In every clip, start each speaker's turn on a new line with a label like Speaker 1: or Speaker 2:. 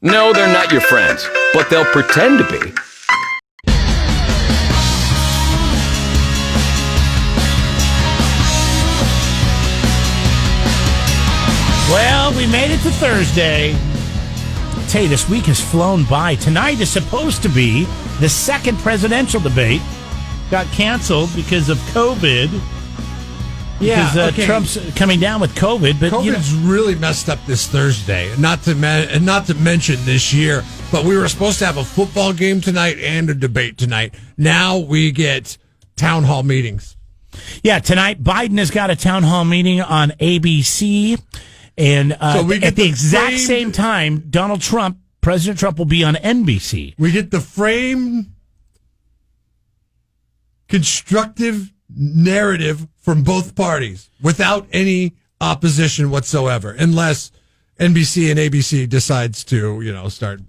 Speaker 1: No, they're not your friends, but they'll pretend to be.
Speaker 2: Well, we made it to Thursday. I'll tell you, this week has flown by. Tonight is supposed to be the second presidential debate. Got canceled because of COVID. Because Trump's coming down with COVID. But
Speaker 3: COVID's really messed up this Thursday. Not to mention this year. But we were supposed to have a football game tonight and a debate tonight. Now we get town hall meetings.
Speaker 2: Yeah, tonight Biden has got a town hall meeting on ABC. And at the exact same time, President Trump will be on NBC.
Speaker 3: We get the framed, constructive narrative from both parties without any opposition whatsoever, unless NBC and ABC decides to, start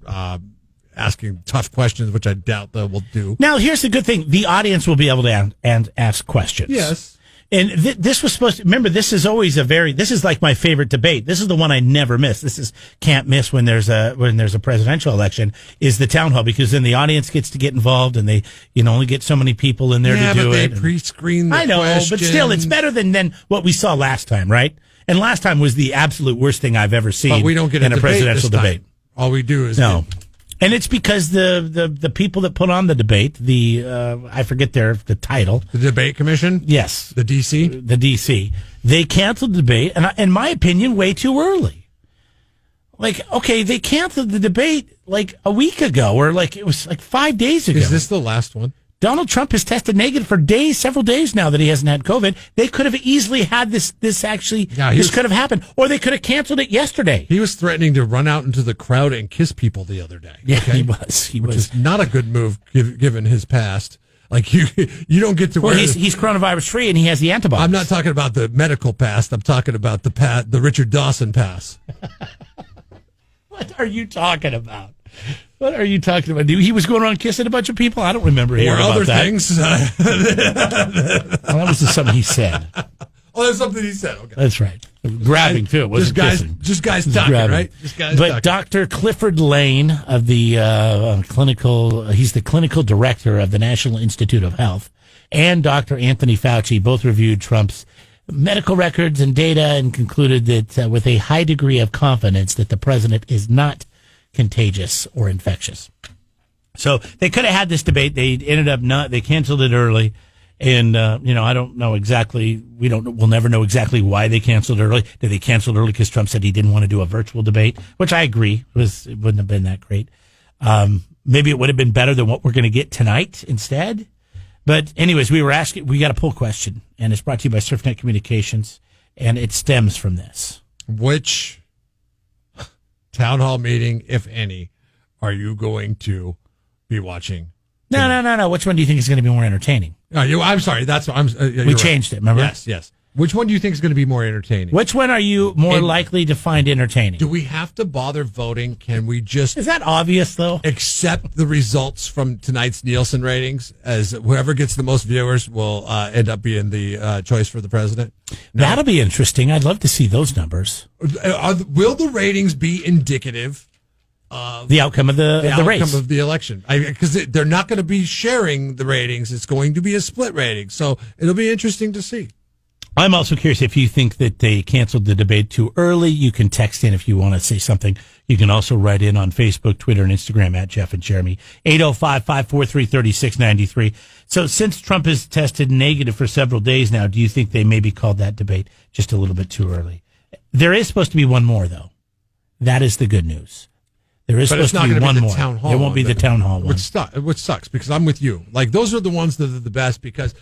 Speaker 3: asking tough questions, which I doubt they will do.
Speaker 2: Now, here's the good thing. The audience will be able to ask questions.
Speaker 3: Yes.
Speaker 2: And this was supposed to, remember, this is always this is like my favorite debate. This is the one I never miss. This is can't miss when there's a presidential election, is the town hall, because then the audience gets to get involved and they, only get so many people in there to do it.
Speaker 3: Yeah, but they pre-screen the
Speaker 2: I know,
Speaker 3: questions.
Speaker 2: But still, it's better than what we saw last time, right? And last time was the absolute worst thing I've ever seen.
Speaker 3: But we don't get
Speaker 2: in a presidential debate.
Speaker 3: All we do is
Speaker 2: no. And it's because the people that put on the debate, I forget the title.
Speaker 3: The debate commission?
Speaker 2: Yes.
Speaker 3: The DC?
Speaker 2: The DC. They canceled the debate, and in my opinion, way too early. They canceled the debate like a week ago, or it was 5 days ago.
Speaker 3: Is this the last one?
Speaker 2: Donald Trump has tested negative for several days now that he hasn't had COVID. They could have easily had this could have happened. Or they could have canceled it yesterday.
Speaker 3: He was threatening to run out into the crowd and kiss people the other day.
Speaker 2: Yeah, okay? He was.
Speaker 3: Which is not a good move given his past. You don't get to wear...
Speaker 2: He's coronavirus free and he has the antibodies.
Speaker 3: I'm not talking about the medical pass. I'm talking about the Richard Dawson pass.
Speaker 2: What are you talking about? What are you talking about? He was going around kissing a bunch of people? I don't remember hearing about
Speaker 3: other
Speaker 2: that.
Speaker 3: Things.
Speaker 2: Well, that was just something he said.
Speaker 3: Oh, that's something he said. Okay.
Speaker 2: That's right. Grabbing, too. It wasn't kissing.
Speaker 3: Just guys talking, grabbing. Right? Just guys
Speaker 2: but
Speaker 3: talking.
Speaker 2: Dr. Clifford Lane of the he's the clinical director of the National Institute of Health, and Dr. Anthony Fauci both reviewed Trump's medical records and data and concluded that with a high degree of confidence that the president is not contagious or infectious. So they could have had this debate. They ended up they canceled it early. And, I don't know exactly, we'll never know exactly why they canceled early. Did they cancel early because Trump said he didn't want to do a virtual debate, which I agree it wouldn't have been that great. Maybe it would have been better than what we're going to get tonight instead. But anyways, we got a poll question, and it's brought to you by SurfNet Communications, and it stems from this.
Speaker 3: Which town hall meeting, if any, are you going to be watching?
Speaker 2: No. Which one do you think is going to be more entertaining?
Speaker 3: I'm sorry. That's what
Speaker 2: we changed it. Remember?
Speaker 3: Yes. Which one do you think is going to be more entertaining?
Speaker 2: Which one are you more likely to find entertaining?
Speaker 3: Do we have to bother voting? Can we just...
Speaker 2: Is that obvious, though?
Speaker 3: Accept the results from tonight's Nielsen ratings, as whoever gets the most viewers will end up being the choice for the president?
Speaker 2: No. That'll be interesting. I'd love to see those numbers.
Speaker 3: Will the ratings be indicative of
Speaker 2: the outcome of the race?
Speaker 3: Outcome of the election? Because they're not going to be sharing the ratings. It's going to be a split rating. So it'll be interesting to see.
Speaker 2: I'm also curious if you think that they canceled the debate too early. You can text in if you want to say something. You can also write in on Facebook, Twitter, and Instagram at Jeff and Jeremy, 805-543-3693. So since Trump has tested negative for several days now, do you think they maybe called that debate just a little bit too early? There is supposed to be one more, though. That is the good news. There is supposed to be one more. It won't be the town hall one.
Speaker 3: Which sucks, because I'm with you. Those are the ones that are the best, because,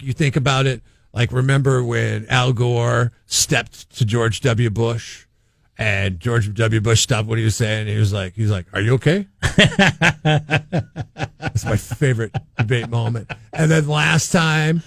Speaker 3: you think about it, remember when Al Gore stepped to George W. Bush, and George W. Bush stopped what he was saying. He was like, "Are you okay?" That's my favorite debate moment. And then last time,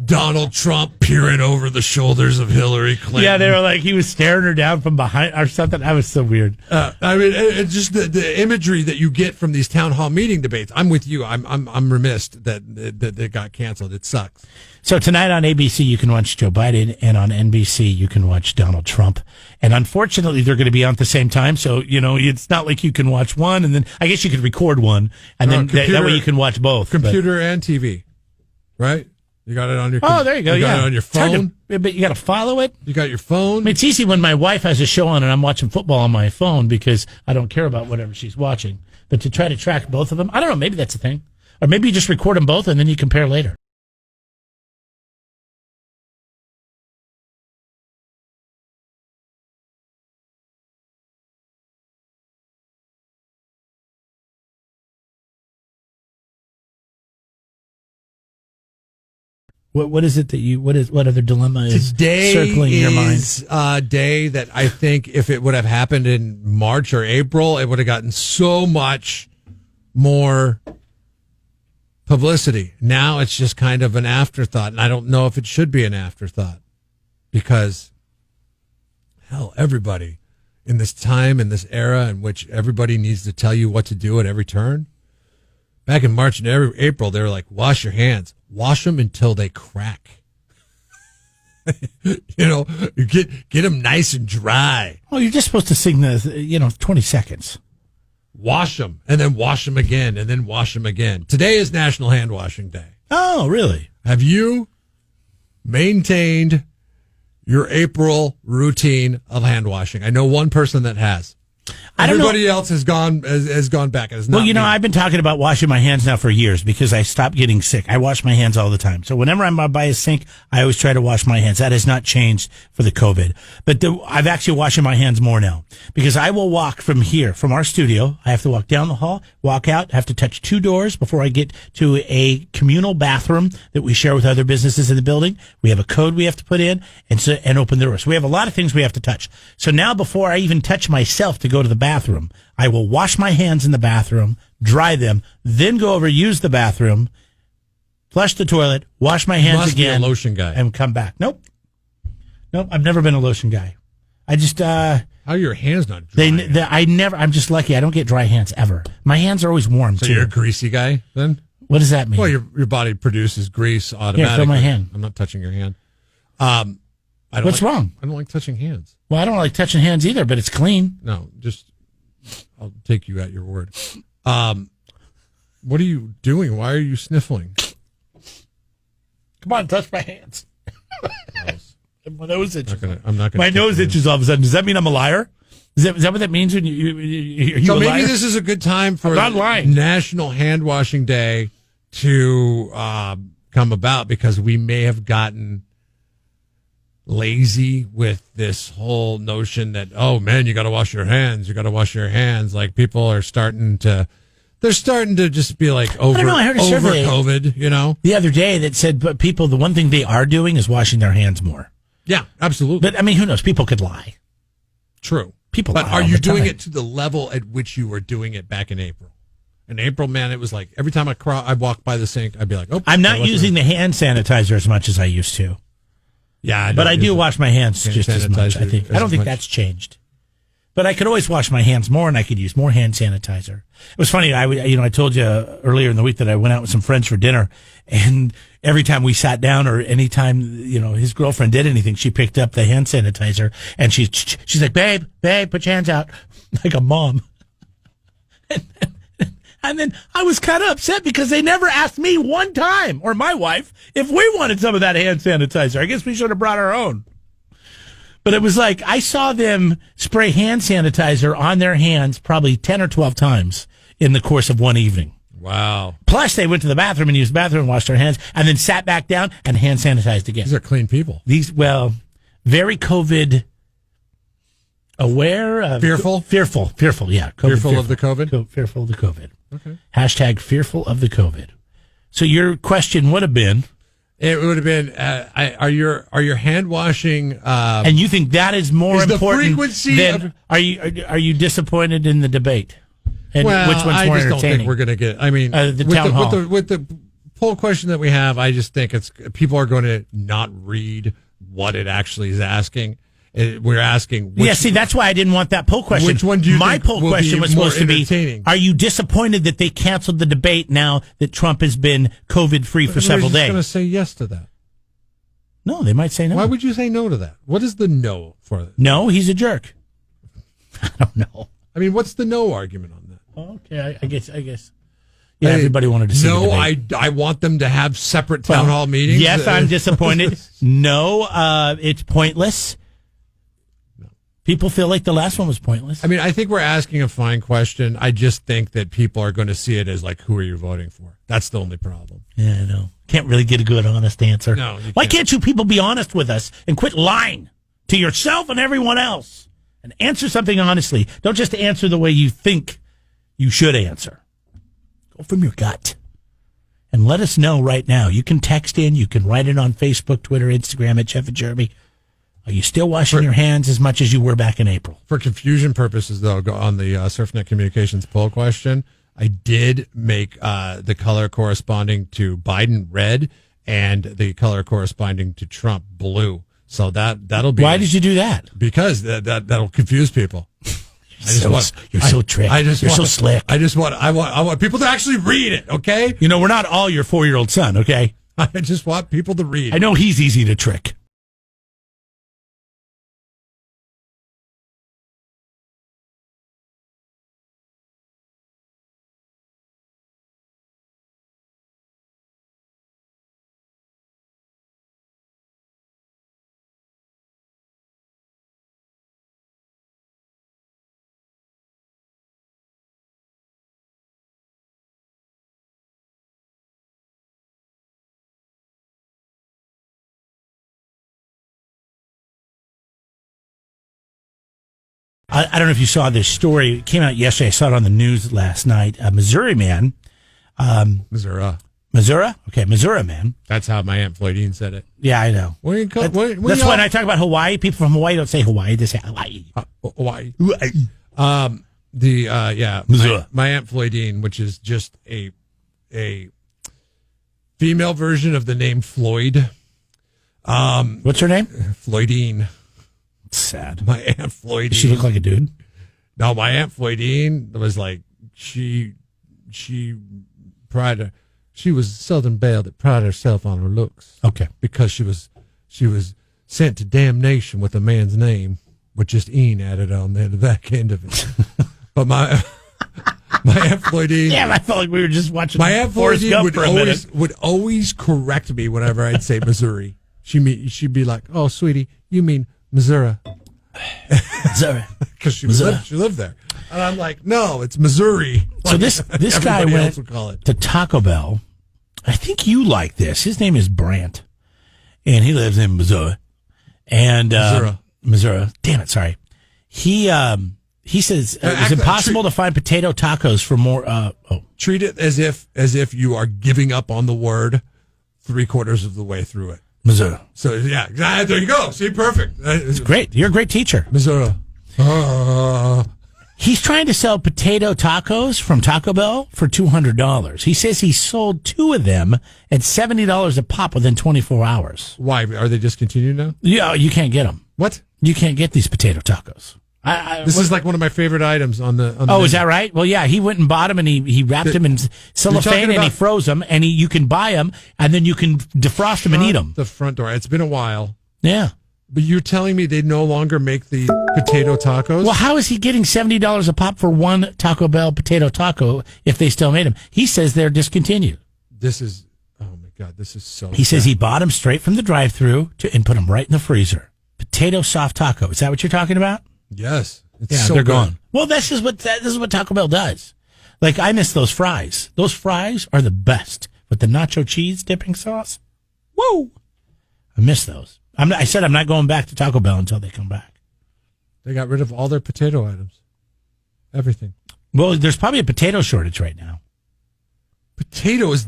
Speaker 3: Donald Trump peering over the shoulders of Hillary Clinton.
Speaker 2: Yeah, they were he was staring her down from behind or something. That was so weird.
Speaker 3: It's just the imagery that you get from these town hall meeting debates. I'm with you. I'm remiss that they got canceled. It sucks.
Speaker 2: So tonight on ABC, you can watch Joe Biden, and on NBC, you can watch Donald Trump. And unfortunately, they're going to be on at the same time. So, it's not like you can watch one and then I guess you could record one and then that way you can watch both.
Speaker 3: Computer and TV, right? You got it on your
Speaker 2: Oh, there you go.
Speaker 3: You got it on your phone.
Speaker 2: But you got to follow it.
Speaker 3: You got your phone.
Speaker 2: I mean, it's easy when my wife has a show on and I'm watching football on my phone because I don't care about whatever she's watching. But to try to track both of them, I don't know. Maybe that's a thing. Or maybe you just record them both and then you compare later. What is it that what other dilemma is circling your mind?
Speaker 3: Today is a day that I think if it would have happened in March or April, it would have gotten so much more publicity. Now it's just kind of an afterthought, and I don't know if it should be an afterthought because, hell, everybody in this time, in this era in which everybody needs to tell you what to do at every turn. Back in March and April, they were like, wash your hands. Wash them until they crack. You get them nice and dry.
Speaker 2: Oh, you're just supposed to sing 20 seconds.
Speaker 3: Wash them, and then wash them again, and then wash them again. Today is National Hand Washing Day.
Speaker 2: Oh, really?
Speaker 3: Have you maintained your April routine of hand washing? I know one person that has. Everybody else has gone back.
Speaker 2: Well, I've been talking about washing my hands now for years because I stopped getting sick. I wash my hands all the time. So whenever I'm by a sink, I always try to wash my hands. That has not changed for the COVID. But I've actually washing my hands more now because I will walk from here, from our studio. I have to walk down the hall, walk out, have to touch 2 doors before I get to a communal bathroom that we share with other businesses in the building. We have a code we have to put in and open the door. So we have a lot of things we have to touch. So now before I even touch myself to go to the bathroom, I will wash my hands in the bathroom, dry them, then go over, use the bathroom, flush the toilet, wash my hands again.
Speaker 3: Be a lotion guy.
Speaker 2: And come back. Nope, I've never been a lotion guy. I just how
Speaker 3: are your hands not dry?
Speaker 2: I'm just lucky. I don't get dry hands ever. My hands are always warm too.
Speaker 3: So you're a greasy guy then?
Speaker 2: What does that mean?
Speaker 3: Well, your body produces grease automatically.
Speaker 2: Here, feel my hand.
Speaker 3: I'm not touching your hand.
Speaker 2: What's wrong?
Speaker 3: I don't like touching hands.
Speaker 2: Well, I don't like touching hands either, but it's clean.
Speaker 3: No, I'll take you at your word. What are you doing? Why are you sniffling?
Speaker 2: Come on, touch my hands. My nose itches.
Speaker 3: I'm not gonna.
Speaker 2: My nose itches all of a sudden. Does that mean I'm a liar? Is that what that means when you
Speaker 3: so
Speaker 2: a
Speaker 3: maybe
Speaker 2: liar?
Speaker 3: This is a good time for National Hand Washing Day to come about because we may have gotten lazy with this whole notion that, oh man, you got to wash your hands. You got to wash your hands. Like people are starting to just be like over
Speaker 2: survey
Speaker 3: COVID,
Speaker 2: the other day that said, but people, the one thing they are doing is washing their hands more.
Speaker 3: Yeah, absolutely.
Speaker 2: But I mean, who knows? People could lie.
Speaker 3: True.
Speaker 2: People
Speaker 3: But
Speaker 2: lie
Speaker 3: are
Speaker 2: all
Speaker 3: you
Speaker 2: the
Speaker 3: doing
Speaker 2: time.
Speaker 3: it to the level at which you were doing it back in April? In April, man, it was like every time I walked by the sink, I'd be like, oh.
Speaker 2: I'm not using the hand sanitizer as much as I used to.
Speaker 3: Yeah,
Speaker 2: but I do wash my hands just as much, I think. I don't think that's changed. But I could always wash my hands more, and I could use more hand sanitizer. It was funny. I told you earlier in the week that I went out with some friends for dinner, and every time we sat down or any time, his girlfriend did anything, she picked up the hand sanitizer, and she's like, babe, put your hands out, like a mom. And then I was kind of upset because they never asked me one time, or my wife, if we wanted some of that hand sanitizer. I guess we should have brought our own. But it was like, I saw them spray hand sanitizer on their hands probably 10 or 12 times in the course of one evening.
Speaker 3: Wow.
Speaker 2: Plus, they went to the bathroom and used the bathroom and washed their hands and then sat back down and hand sanitized again.
Speaker 3: These are clean people.
Speaker 2: Very COVID aware.
Speaker 3: Fearful?
Speaker 2: Fearful, yeah.
Speaker 3: Fearful of the COVID?
Speaker 2: Fearful of the COVID.
Speaker 3: Okay.
Speaker 2: Hashtag fearful of the COVID. So your question would have been...
Speaker 3: It would have been, are your hand washing...
Speaker 2: and you think that is more important
Speaker 3: the frequency
Speaker 2: than... Are you disappointed in the debate? And which one's more
Speaker 3: I just
Speaker 2: entertaining?
Speaker 3: don't think we're going to get... I mean,
Speaker 2: the town hall.
Speaker 3: With the poll question that we have, I just think people are going to not read what it actually is asking. We're asking...
Speaker 2: that's why I didn't want that poll question.
Speaker 3: Which one do you
Speaker 2: My
Speaker 3: think
Speaker 2: poll
Speaker 3: will
Speaker 2: question
Speaker 3: be
Speaker 2: was supposed to be,
Speaker 3: entertaining?
Speaker 2: are you disappointed that they canceled the debate now that Trump has been COVID-free for several days?
Speaker 3: I'm just going to say yes to that.
Speaker 2: No, they might say no.
Speaker 3: Why would you say no to that? What is the no for it?
Speaker 2: No, he's a jerk. I don't know.
Speaker 3: I mean, what's the no argument on that?
Speaker 2: Okay, I guess. Yeah, everybody wanted to see
Speaker 3: no,
Speaker 2: the debate.
Speaker 3: I want them to have separate town hall meetings.
Speaker 2: Yes, I'm disappointed. No, it's pointless.
Speaker 3: No.
Speaker 2: People feel like the last one was pointless.
Speaker 3: I mean, I think we're asking a fine question. I just think that people are going to see it as like, who are you voting for? That's the only problem.
Speaker 2: Yeah, I know. Can't really get a good, honest answer.
Speaker 3: No,
Speaker 2: Why can't you people be honest with us and quit lying to yourself and everyone else and answer something honestly? Don't just answer the way you think you should answer. Go from your gut. And let us know right now. You can text in. You can write it on Facebook, Twitter, Instagram at Jeff and Jeremy. Are you still washing your hands as much as you were back in April?
Speaker 3: For confusion purposes, though, on the SurfNet Communications poll question, I did make the color corresponding to Biden red and the color corresponding to Trump blue. So that'll be.
Speaker 2: Why did you do that?
Speaker 3: Because that'll confuse people.
Speaker 2: You're so tricked. You're so slick.
Speaker 3: I want people to actually read it. Okay.
Speaker 2: You know, we're not all your 4-year-old son. Okay.
Speaker 3: I just want people to read.
Speaker 2: I know he's easy to trick. I don't know if you saw this story. It came out yesterday. I saw it on the news last night. A Missouri man.
Speaker 3: Missouruh.
Speaker 2: Missouruh? Okay, Missouruh man.
Speaker 3: That's how my Aunt Floydine said it.
Speaker 2: Yeah, I know. That's when I talk about Hawaii. People from Hawaii don't say Hawaii. They say Hawaii.
Speaker 3: Hawaii.
Speaker 2: Missouri.
Speaker 3: My Aunt Floydine, which is just a female version of the name Floyd.
Speaker 2: What's her name?
Speaker 3: Floydine.
Speaker 2: Sad.
Speaker 3: My Aunt Floydine.
Speaker 2: Does she look like a dude?
Speaker 3: No, my Aunt Floydine was like she was Southern Belle that prided herself on her looks.
Speaker 2: Okay.
Speaker 3: Because she was sent to damnation with a man's name with just "een" added on there, the back end of it. But my Aunt Floydine.
Speaker 2: Yeah, I felt like we were just watching.
Speaker 3: My Aunt Floydine would always correct me whenever I'd say Missouri. She'd be like, "Oh, sweetie, you mean Missouri."
Speaker 2: Missouri.
Speaker 3: Because she lived there. And I'm like, no, it's Missouri.
Speaker 2: So this guy went to Taco Bell. I think you like this. His name is Brant, and he lives in Missouri. And Missouri. Damn it, sorry. He says it's impossible to find potato tacos for more.
Speaker 3: Treat it as if you are giving up on the word 3/4 of the way through it.
Speaker 2: Missouri.
Speaker 3: So yeah, there you go. See, perfect.
Speaker 2: It's great. You're a great teacher.
Speaker 3: Missouri.
Speaker 2: He's trying to sell potato tacos from Taco Bell for $200. He says he sold 2 of them at $70 a pop within 24 hours.
Speaker 3: Why? Are they discontinued now?
Speaker 2: Yeah, you can't get them.
Speaker 3: What?
Speaker 2: You can't get these potato tacos.
Speaker 3: This is like one of my favorite items on the
Speaker 2: menu. Is that right? Well, yeah, he went and bought them, and he wrapped them in cellophane, and he froze them, and you can buy them, and then you can defrost them and eat them.
Speaker 3: The front door. It's been a while.
Speaker 2: Yeah.
Speaker 3: But you're telling me they no longer make the potato tacos?
Speaker 2: Well, how is he getting $70 a pop for one Taco Bell potato taco if they still made them? He says they're discontinued.
Speaker 3: Oh my God, this is so
Speaker 2: He says he bought them straight from the drive-thru and put them right in the freezer. Potato soft taco. Is that what you're talking about?
Speaker 3: Yes.
Speaker 2: They're gone. Well, this is what Taco Bell does. Like, I miss those fries. Those fries are the best with the nacho cheese dipping sauce. Woo! I miss those. I said I'm not going back to Taco Bell until they come back.
Speaker 3: They got rid of all their potato items. Everything.
Speaker 2: Well, there's probably a potato shortage right now.
Speaker 3: Potato is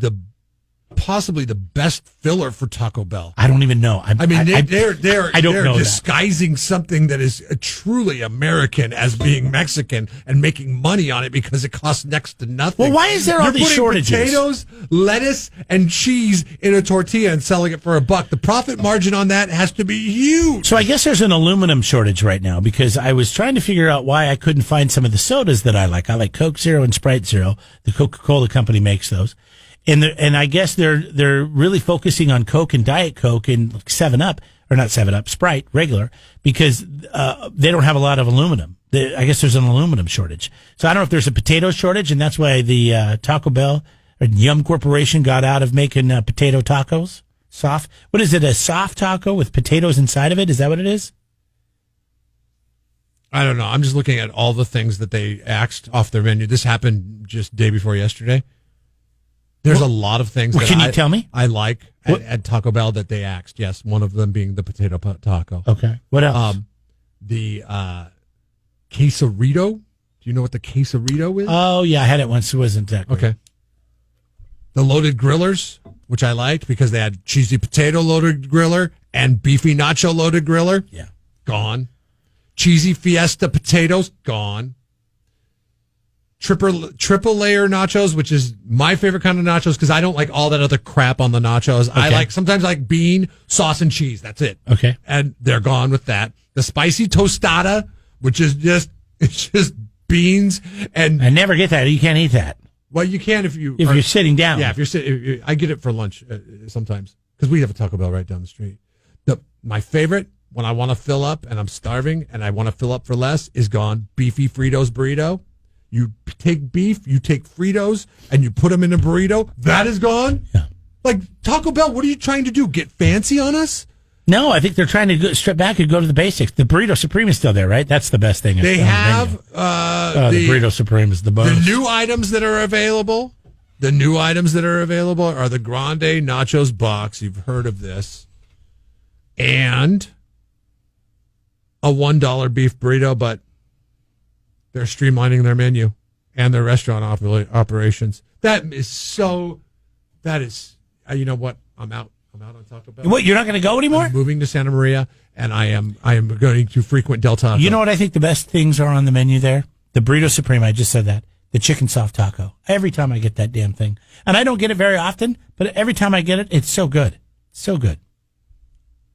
Speaker 3: possibly the best filler for Taco Bell.
Speaker 2: I don't even know.
Speaker 3: They're
Speaker 2: disguising
Speaker 3: something that is truly American as being Mexican and making money on it because it costs next to nothing.
Speaker 2: Well, why is there all these shortages?
Speaker 3: Potatoes, lettuce, and cheese in a tortilla and selling it for $1. The profit margin on that has to be huge.
Speaker 2: So I guess there's an aluminum shortage right now because I was trying to figure out why I couldn't find some of the sodas that I like. I like Coke Zero and Sprite Zero. The Coca-Cola company makes those. And I guess they're really focusing on Coke and Diet Coke and 7-Up, or not 7-Up, Sprite, regular, because they don't have a lot of aluminum. I guess there's an aluminum shortage. So I don't know if there's a potato shortage, and that's why the Taco Bell or Yum Corporation got out of making potato tacos. Soft. What is it, a soft taco with potatoes inside of it? Is that what it is?
Speaker 3: I don't know. I'm just looking at all the things that they axed off their menu. This happened just day before yesterday. There's a lot of things that
Speaker 2: can you tell me?
Speaker 3: I like at Taco Bell that they axed. Yes, one of them being the potato taco.
Speaker 2: Okay. What else?
Speaker 3: The quesarito. Do you know what the quesarito is?
Speaker 2: Oh, yeah. I had it once. It wasn't that great.
Speaker 3: Okay. The loaded grillers, which I liked because they had cheesy potato loaded griller and beefy nacho loaded griller.
Speaker 2: Yeah.
Speaker 3: Gone. Cheesy fiesta potatoes. Gone. Triple layer nachos, which is my favorite kind of nachos because I don't like all that other crap on the nachos.
Speaker 2: Okay.
Speaker 3: Sometimes I like bean, sauce, and cheese. That's it.
Speaker 2: Okay.
Speaker 3: And they're gone with that. The spicy tostada, which is just beans and
Speaker 2: I never get that. You can't eat that.
Speaker 3: Well, you can if you're
Speaker 2: sitting down.
Speaker 3: Yeah, if you're sitting. I get it for lunch sometimes because we have a Taco Bell right down the street. My favorite when I want to fill up and I'm starving and I want to fill up for less is gone. Beefy Fritos burrito. You take beef, you take Fritos, and you put them in a burrito. That is gone.
Speaker 2: Yeah.
Speaker 3: Like Taco Bell, what are you trying to do? Get fancy on us?
Speaker 2: No, I think they're trying to strip back and go to the basics. The Burrito Supreme is still there, right? That's the best thing.
Speaker 3: They have
Speaker 2: the Burrito Supreme is the bonus.
Speaker 3: The new items that are available. The new items that are available are the Grande Nachos Box. You've heard of this, and a $1 beef burrito, but they're streamlining their menu and their restaurant operations. That is, you know what? I'm out on Taco Bell.
Speaker 2: What, you're not going to go anymore?
Speaker 3: I'm moving to Santa Maria, and I am going to frequent Del Taco.
Speaker 2: You know what I think the best things are on the menu there? The Burrito Supreme, I just said that. The chicken soft taco. Every time I get that damn thing. And I don't get it very often, but every time I get it, it's so good. So good.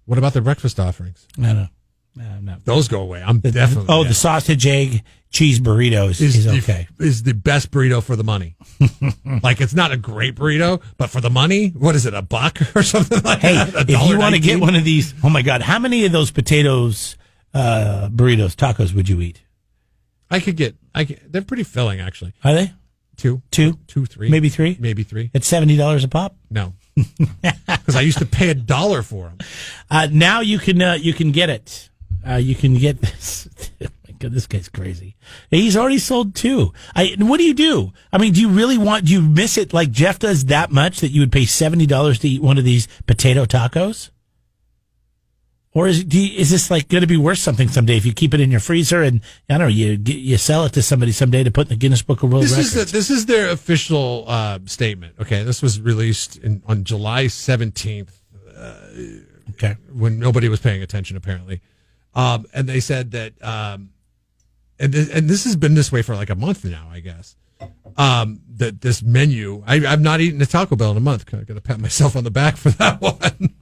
Speaker 3: What about the breakfast offerings?
Speaker 2: I don't know. No.
Speaker 3: Those go away. I'm definitely.
Speaker 2: Oh, the sausage, egg, cheese burritos is okay.
Speaker 3: Is the best burrito for the money. Like, it's not a great burrito, but for the money, what is it, $1 or something like that?
Speaker 2: Hey, if you want to get one of these, oh my God, how many of those potatoes, burritos, tacos would you eat?
Speaker 3: They're pretty filling, actually.
Speaker 2: Are they?
Speaker 3: Two, 3.
Speaker 2: Maybe 3?
Speaker 3: Maybe 3.
Speaker 2: At $70 a pop?
Speaker 3: No. Because I used to pay $1 for them.
Speaker 2: Now you can get it. You can get this. Oh my God, this guy's crazy. He's already sold 2. What do you do? I mean, do you miss it like Jeff does that much that you would pay $70 to eat one of these potato tacos? Or is this like going to be worth something someday if you keep it in your freezer and I don't know, you sell it to somebody someday to put in the Guinness Book of World Records?
Speaker 3: This is their official statement. Okay, this was released on July 17th.
Speaker 2: Okay,
Speaker 3: when nobody was paying attention apparently, and they said that, and this has been this way for like a month now, I guess. That this menu, I've not eaten a Taco Bell in a month. I'm gonna pat myself on the back for that one,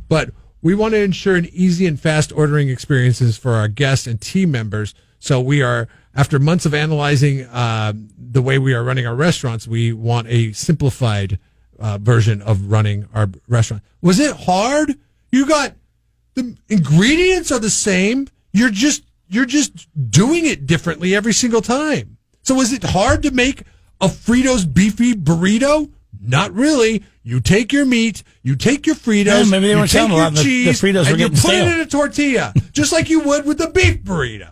Speaker 3: but. We want to ensure an easy and fast ordering experiences for our guests and team members. So we are, after months of analyzing the way we are running our restaurants, we want a simplified version of running our restaurant. Was it hard? You got the ingredients are the same. You're just doing it differently every single time. So was it hard to make a Fritos beefy burrito? Not really. You take your meat, you take your Fritos,
Speaker 2: maybe they
Speaker 3: you
Speaker 2: weren't
Speaker 3: take
Speaker 2: selling a
Speaker 3: your
Speaker 2: lot.
Speaker 3: cheese,
Speaker 2: the Fritos were
Speaker 3: and you
Speaker 2: getting
Speaker 3: put
Speaker 2: stale.
Speaker 3: it in a tortilla, just like you would with the beef burrito.